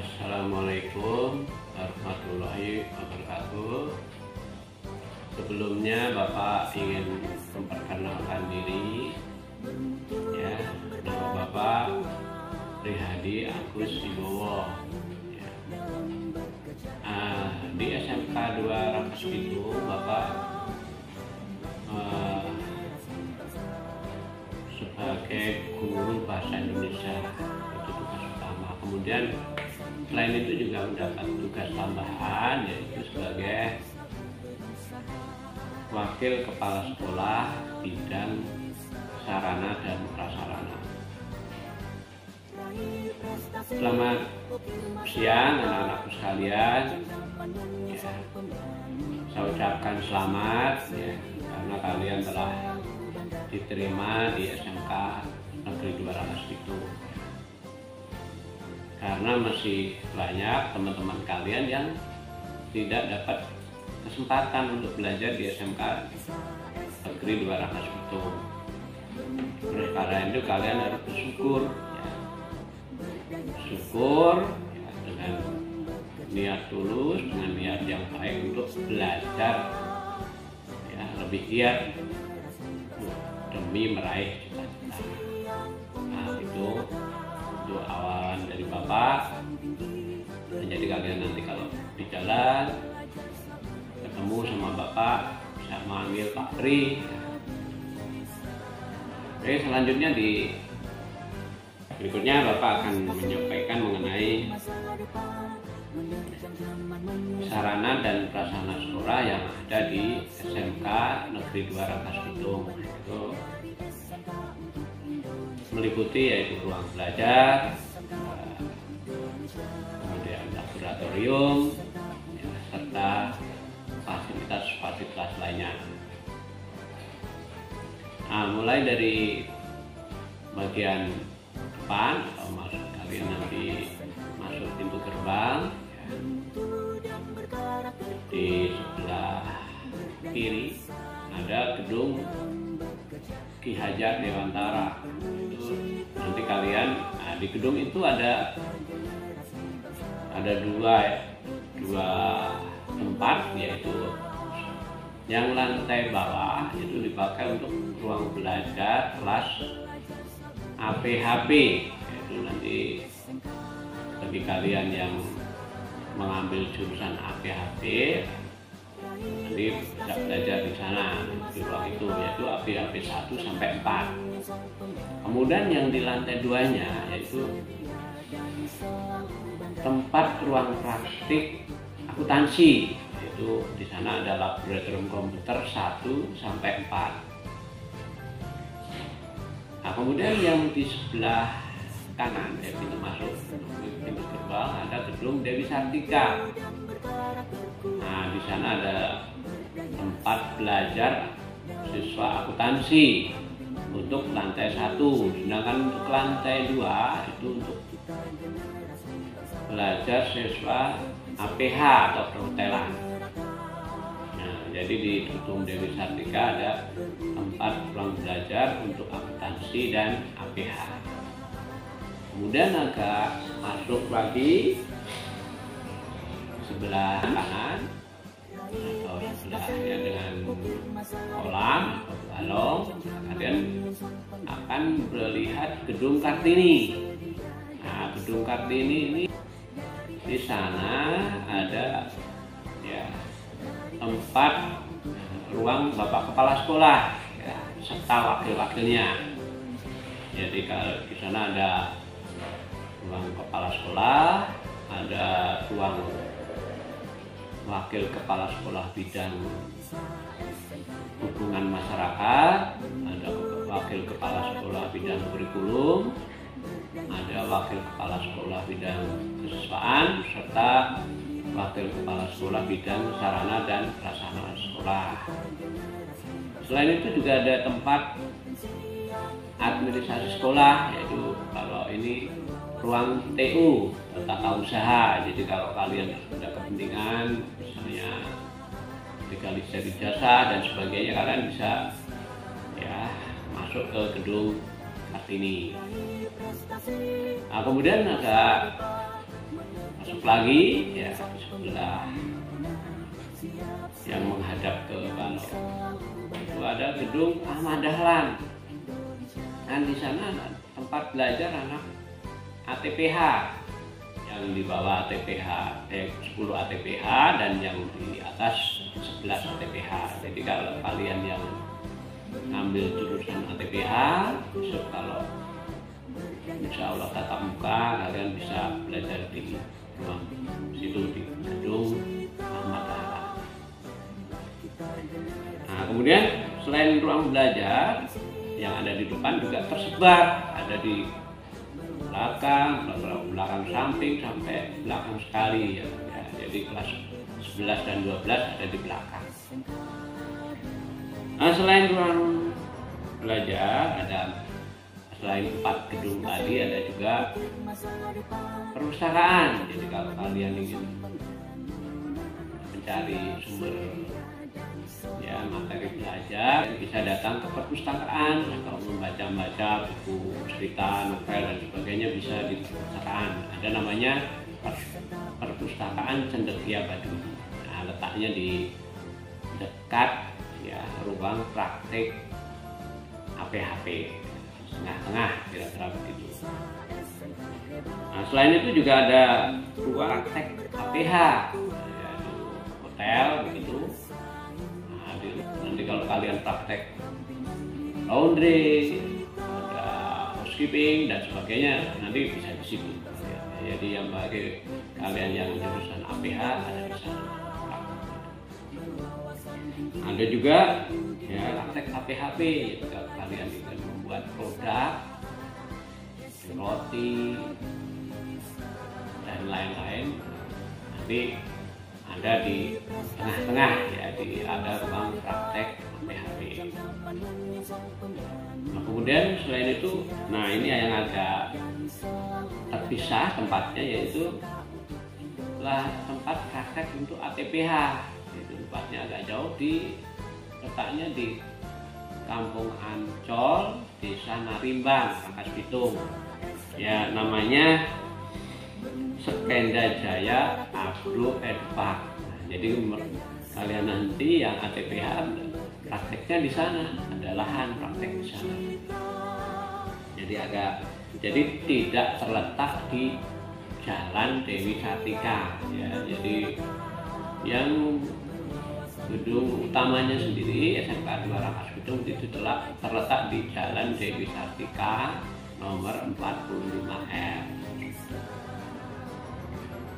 Assalamualaikum warahmatullahi wabarakatuh. Sebelumnya Bapak ingin memperkenalkan diri. Ya, nama Bapak Rihadi Agus Wibowo. Ya. Di SMK 2 Rangkas Bitung Bapak sebagai guru bahasa Indonesia, itu tugas utama. Kemudian selain itu juga mendapat tugas tambahan, yaitu sebagai wakil kepala sekolah bidang sarana dan prasarana. Selamat siang anak-anakku sekalian. Ya, saya ucapkan selamat ya, karena kalian telah diterima di SMK Negeri 2 Rangkas Bitung. Karena masih banyak teman-teman kalian yang tidak dapat kesempatan untuk belajar di SMK Negeri 2 Rangkas Bitung. Oleh karena itu kalian harus bersyukur ya. Syukur ya, dengan niat tulus, dengan niat yang baik untuk belajar ya, lebih giat demi meraih cita-cita. Nah, itu untuk awalan dari Bapak. Jadi kalian nanti kalau di jalan ketemu sama Bapak bisa manggil Pak Pri. Oke, selanjutnya di berikutnya Bapak akan menyampaikan mengenai sarana dan prasarana sekolah yang ada di SMK Negeri 2 Rangkas Bitung. Itu meliputi yaitu ruang belajar, kemudian laboratorium, ya, serta fasilitas lainnya. Nah, mulai dari bagian depan atau masuk kalian nanti masuk pintu gerbang ya. Di sebelah kiri ada gedung Ki Hajar Dewantara. Itu nanti kalian, nah, di gedung itu ada dua tempat, yaitu yang lantai bawah itu dipakai untuk ruang belajar kelas APHP, yaitu nanti bagi kalian yang mengambil jurusan APHP nanti bisa belajar di sana di ruang itu, yaitu APHP 1 sampai 4. Kemudian yang di lantai 2-nya yaitu tempat ruang praktik akuntansi, yaitu di sana ada laboratorium komputer 1 sampai 4. Nah, kemudian yang di sebelah kanan ya, pintu masuk pintu gerbang ada gedung Dewi Sartika. Nah, di sana ada tempat belajar siswa akuntansi untuk lantai 1, sedangkan untuk lantai 2 itu untuk belajar siswa APH atau perhotelan. Nah, jadi di gedung Dewi Sartika ada tempat ruang belajar untuk akuntansi dan APH. Kemudian agak masuk lagi sebelah kanan atau sebelahnya dengan kolam atau balong, kalian akan melihat gedung Kartini. Nah, gedung Kartini ini di sana ada ya tempat ruang Bapak Kepala Sekolah ya, serta wakil-wakilnya. Jadi kalau di sana ada ruang Kepala Sekolah, ada ruang Wakil Kepala Sekolah bidang hubungan masyarakat, ada Wakil Kepala Sekolah bidang kurikulum, ada Wakil Kepala Sekolah bidang kesiswaan, serta Wakil Kepala Sekolah bidang sarana dan prasarana sekolah. Selain itu juga ada tempat administrasi sekolah, yaitu kalau ini ruang TU, tata usaha. Jadi kalau kalian ada kepentingan misalnya legalisasi jasa dan sebagainya, kalian bisa ya masuk ke gedung Kartini. Nah, kemudian agak masuk lagi ya di sebelah yang menghadap ke Balok itu ada gedung Ahmad Dahlan. Dan di sana tempat belajar anak ATPH, yang di bawah ATPH 10 ATPH dan yang di atas 11 ATPH. Jadi kalau kalian yang ngambil jurusan ATPH, besok kalau insya Allah tatap muka, kalian bisa belajar di ruang situ di gedung Ahmad Dahlan. Nah, kemudian selain ruang belajar yang ada di depan juga tersebar, ada di belakang samping sampai belakang sekali ya. Jadi kelas 11 dan 12 ada di belakang. Nah, selain ruang belajar ada selain 4 gedung tadi ada juga perpustakaan. Jadi kalau kalian ingin mencari sumber ya materi belajar bisa datang ke perpustakaan atau membaca buku cerita, novel dan sebagainya bisa di perpustakaan. Ada namanya Perpustakaan Cendekia Baduy. Nah, letaknya di dekat ya ruang praktek APHP, tengah-tengah kira-kira begitu. Nah, selain itu juga ada ruang praktek APH ya, di hotel begitu. Nanti kalau kalian praktek laundry, ada housekeeping dan sebagainya, nanti bisa di situ. Jadi yang bagi kalian yang jurusan APH ada di sana. Ada juga ya praktek APHP, yaitu kalau kalian ingin membuat produk, roti dan lain-lain, nanti ada di tengah-tengah ya, ada ruang praktek APHP. Nah, kemudian selain itu, nah ini yang agak terpisah tempatnya, yaitu tempat praktek untuk ATPH. Itu tempatnya agak jauh, letaknya di Kampung Ancol, Desa Narimbang, Rangkas Bitung. Ya namanya Sekenda Jaya Agro Edpark. Nah, jadi kalian nanti yang ATPH prakteknya di sana, ada lahan praktek di sana. Jadi tidak terletak di Jalan Dewi Sartika ya. Jadi yang gedung utamanya sendiri SMK 2 Rangkas Bitung itu terletak di Jalan Dewi Sartika nomor 45R.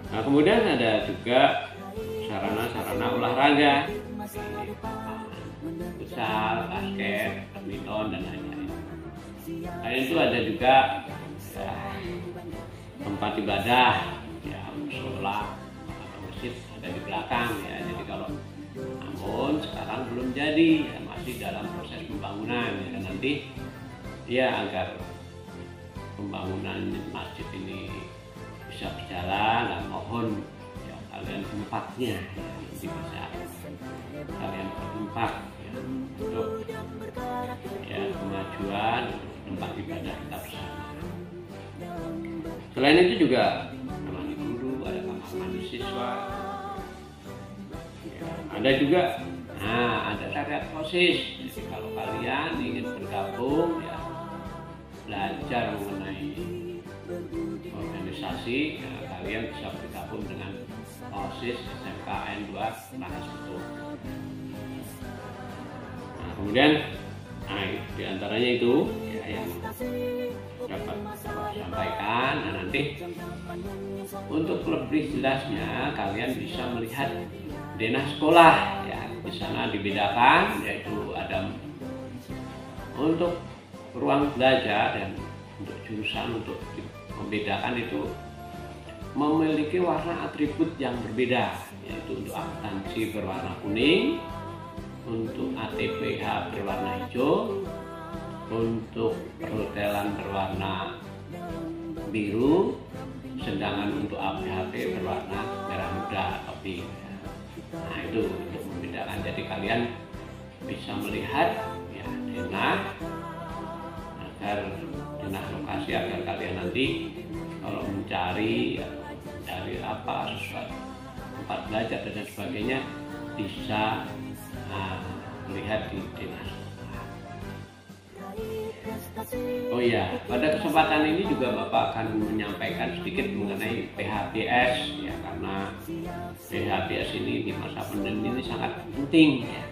Nah, kemudian ada juga sarana-sarana olahraga, futsal, basket, badminton dan lain-lain. Selain itu ada juga ya, tempat ibadah, ya mushola atau masjid ada di belakang ya. Jadi kalau namun sekarang belum jadi, ya, masih dalam proses pembangunan ya. Nanti ya agar pembangunan masjid ini bisa berjalan, dan mohon ya kalian tempatnya ya, nanti bisa kalian bertempat ya, untuk ya kemajuan tempat ibadah kita bersama. Selain itu juga temani guru, ada kamar mandi siswa ya, ada juga ada syariat OSIS. Jadi kalau kalian ingin bergabung ya belajar mengenai organisasi ya, kalian bisa bergabung dengan OSIS SMKN 2 Rangkas Bitung. Nah, kemudian di antaranya itu ya, yang dapat saya sampaikan. Nah, nanti untuk lebih jelasnya kalian bisa melihat denah sekolah ya. Di sana dibedakan, yaitu ada untuk ruang belajar dan untuk jurusan. Untuk membedakan itu memiliki warna atribut yang berbeda, yaitu untuk akuntansi berwarna kuning, untuk ATPH berwarna hijau, untuk perhotelan berwarna biru, sedangkan untuk APHP berwarna merah muda atau pink. Nah, itu untuk membedakan. Jadi kalian bisa melihat ya denah lokasi agar kalian nanti kalau mencari mencari apa sesuatu tempat belajar dan sebagainya bisa melihat di dinas. Oh iya, pada kesempatan ini juga Bapak akan menyampaikan sedikit mengenai PHBS ya, karena PHBS ini di masa pandemi ini sangat penting ya.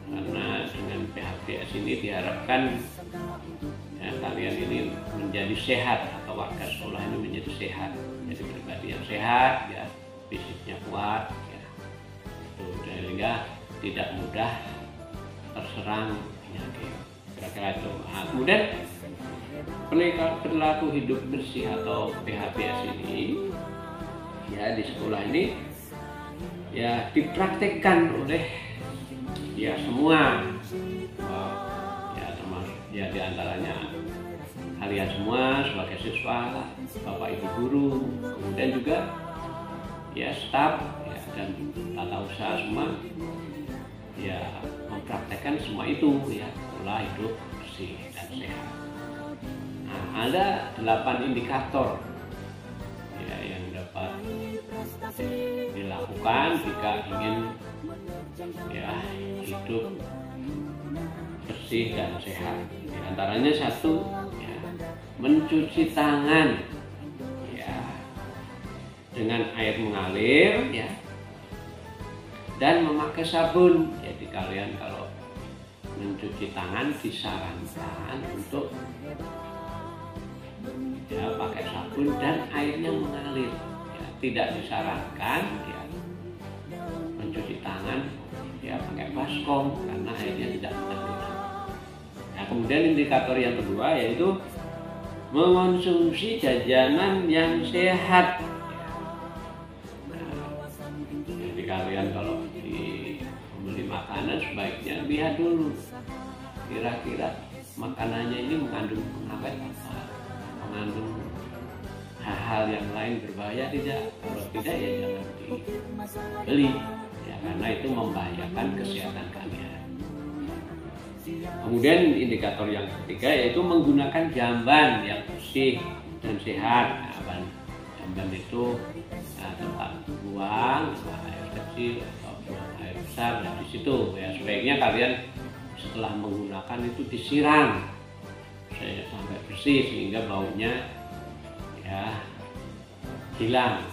Karena dengan PHBS ini diharapkan ya, kalian ini menjadi sehat atau warga sekolah ini menjadi sehat, jadi pribadi yang sehat ya, fisiknya kuat ya, sehingga tidak mudah terserang penyakit. Kira-kira itu. Nah, kemudian perilaku hidup bersih atau PHBS ini ya di sekolah ini ya dipraktekkan oleh ya semua ya, termasuk ya diantaranya kalian semua sebagai siswa, bapak ibu guru, kemudian juga ya staf ya, dan tata usaha semua ya mempraktekkan semua itu ya, pola hidup bersih dan sehat. Nah, ada 8 indikator ya yang dapat dilakukan jika ingin ya hidup bersih dan sehat. Di antaranya satu ya, mencuci tangan ya dengan air mengalir ya, dan memakai sabun. Jadi kalian kalau mencuci tangan disarankan untuk ya pakai sabun dan airnya mengalir ya, tidak disarankan ya mencuci tangan ya pakai baskom karena airnya tidak mengalir. Nah, kemudian indikator yang kedua yaitu mengonsumsi jajanan yang sehat. Jadi kalian kalau membeli makanan sebaiknya lihat dulu kira-kira makanannya ini mengandung pengawet apa, mengandung hal-hal yang lain berbahaya tidak. Kalau tidak ya jangan dibeli ya, karena itu membahayakan kesehatan kalian. Kemudian indikator yang ketiga yaitu menggunakan jamban yang bersih dan sehat. Nah, jamban itu tempat buang air kecil atau buang air besar, dan di situ ya sebaiknya kalian setelah menggunakan itu disiram sampai bersih sehingga baunya ya hilang.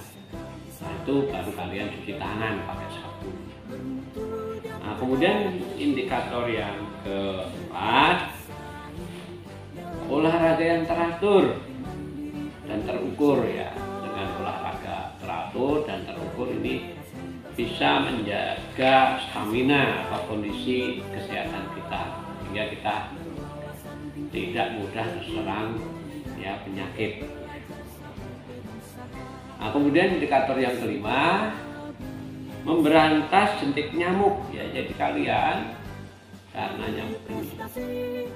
Nah, itu baru kalian cuci tangan pakai sabun. Nah, kemudian indikator yang keempat, olahraga yang teratur dan terukur ya. Dengan olahraga teratur dan terukur ini bisa menjaga stamina atau kondisi kesehatan kita sehingga kita tidak mudah terserang ya penyakit. Nah, kemudian indikator yang kelima, memberantas jentik nyamuk ya. Jadi kalian karena nyamuk ini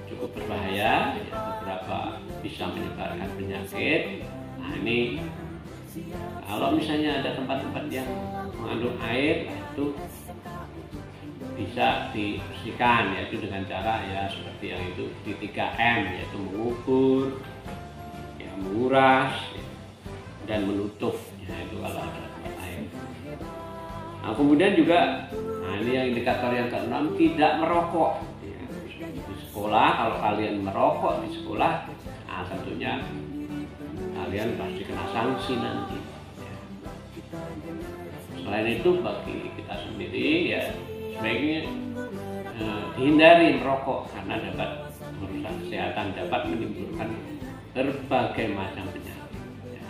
cukup berbahaya ya, beberapa bisa menyebarkan penyakit. Nah, ini kalau misalnya ada tempat-tempat yang mengandung air itu bisa dibersihkan yaitu dengan cara ya seperti yang itu di 3M, yaitu mengukur ya, menguras ya, dan menutup ya, itu kalau ada tempat air. Nah, kemudian juga ini yang indikator yang keenam, tidak merokok ya. Di sekolah kalau kalian merokok di sekolah, nah tentunya kalian pasti kena sanksi nanti ya. Selain itu bagi kita sendiri ya sebaiknya dihindari merokok karena dapat merusak kesehatan, dapat menimbulkan berbagai macam penyakit ya.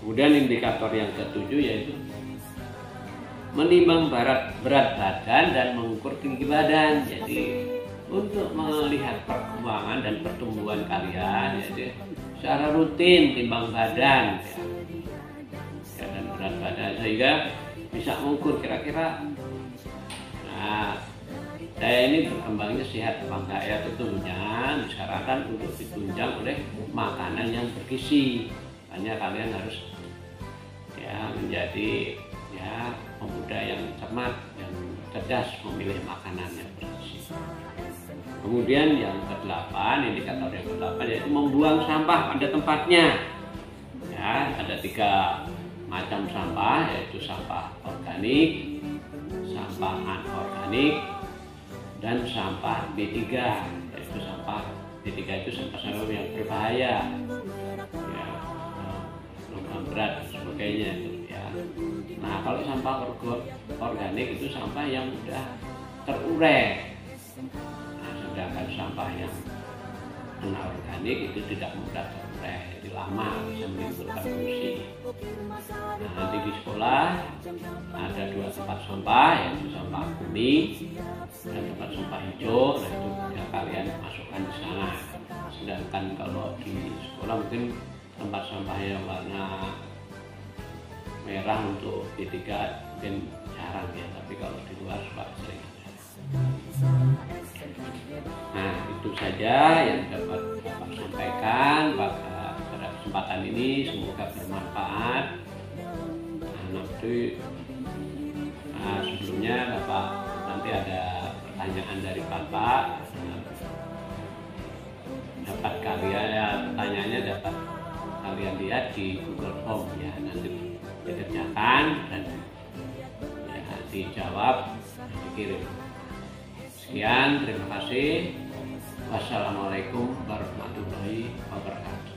Kemudian indikator yang ketujuh yaitu menimbang berat badan dan mengukur tinggi badan. Jadi untuk melihat perkembangan dan pertumbuhan kalian ya, secara rutin timbang badan ya, dan berat badan sehingga bisa mengukur kira-kira nah saya ini berkembangnya sehat apa enggak ya. Tentunya disarankan untuk ditunjang oleh makanan yang bergizi. Makanya kalian harus ya menjadi ya pemuda yang cermat, yang cerdas memilih makanan yang bergizi. Kemudian yang ke-8, indikator yang ke-8 yaitu membuang sampah pada tempatnya. Ya, Ya, ada 3 macam sampah, yaitu sampah organik, sampah anorganik, dan sampah B3, yaitu sampah B3 itu sampah-sampah yang berbahaya, ya, logam berat dan sebagainya itu ya. Nah, kalau sampah organik itu sampah yang sudah terurai. Nah, sedangkan sampah yang anorganik itu tidak mudah terurai, jadi lama bisa menimbulkan polusi. Nah, nanti di sekolah ada 2 tempat sampah, yaitu sampah kuning dan tempat sampah hijau. Nah, itu ya kalian masukkan di sana. Sedangkan kalau di sekolah mungkin tempat sampah yang warna merah untuk B3 mungkin jarang ya, tapi kalau di luar suka sering. Nah, itu saja yang dapat Bapak sampaikan pada kesempatan ini, semoga bermanfaat. Sebelumnya Bapak nanti ada pertanyaan dari Bapak, dapat kalian ya, pertanyaannya dapat kalian lihat di Google Form ya, nanti dikerjakan dan ya, dijawab dan dikirim. Sekian, terima kasih. Wassalamualaikum warahmatullahi wabarakatuh.